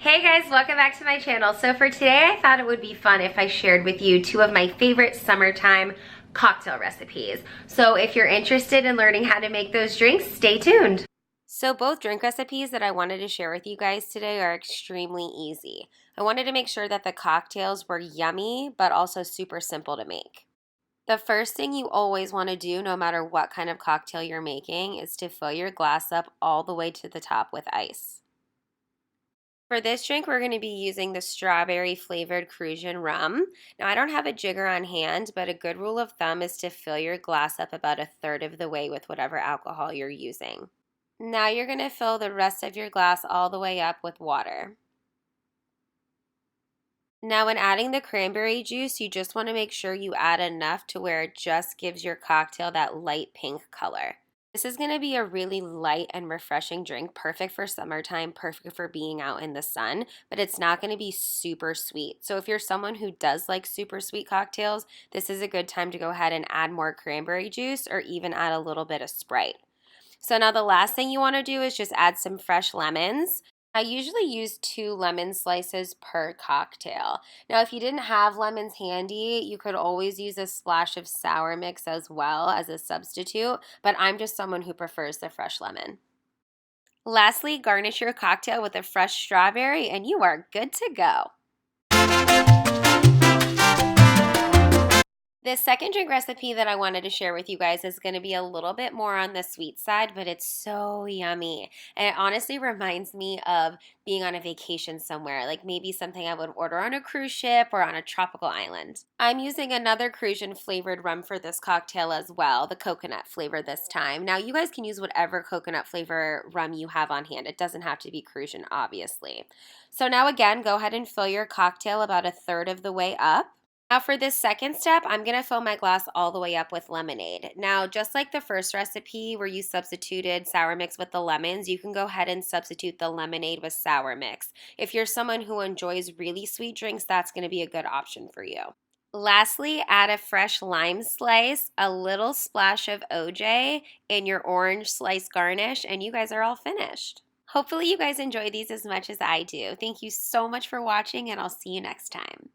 Hey guys, welcome back to my channel. So for today, I thought it would be fun if I shared with you two of my favorite summertime cocktail recipes. So if you're interested in learning how to make those drinks, stay tuned. So both drink recipes that I wanted to share with you guys today are extremely easy. I wanted to make sure that the cocktails were yummy, but also super simple to make. The first thing you always want to do, no matter what kind of cocktail you're making, is to fill your glass up all the way to the top with ice. For this drink, we're going to be using the strawberry flavored Cruzan rum. Now, I don't have a jigger on hand, but a good rule of thumb is to fill your glass up about a third of the way with whatever alcohol you're using. Now you're going to fill the rest of your glass all the way up with water. Now when adding the cranberry juice, you just want to make sure you add enough to where it just gives your cocktail that light pink color. This is going to be a really light and refreshing drink, perfect for summertime, perfect for being out in the sun, but it's not going to be super sweet. So if you're someone who does like super sweet cocktails, this is a good time to go ahead and add more cranberry juice or even add a little bit of Sprite. So now the last thing you want to do is just add some fresh lemons. I usually use 2 lemon slices per cocktail. Now, if you didn't have lemons handy, you could always use a splash of sour mix as well as a substitute, but I'm just someone who prefers the fresh lemon. Lastly, garnish your cocktail with a fresh strawberry and you are good to go. This second drink recipe that I wanted to share with you guys is going to be a little bit more on the sweet side, but it's so yummy. And it honestly reminds me of being on a vacation somewhere, like maybe something I would order on a cruise ship or on a tropical island. I'm using another Cruzan flavored rum for this cocktail as well, the coconut flavor this time. Now you guys can use whatever coconut flavor rum you have on hand. It doesn't have to be Cruzan, obviously. So now again, go ahead and fill your cocktail about a third of the way up. Now for this second step, I'm going to fill my glass all the way up with lemonade. Now, just like the first recipe where you substituted sour mix with the lemons, you can go ahead and substitute the lemonade with sour mix. If you're someone who enjoys really sweet drinks, that's going to be a good option for you. Lastly, add a fresh lime slice, a little splash of OJ, and your orange slice garnish, and you guys are all finished. Hopefully you guys enjoy these as much as I do. Thank you so much for watching, and I'll see you next time.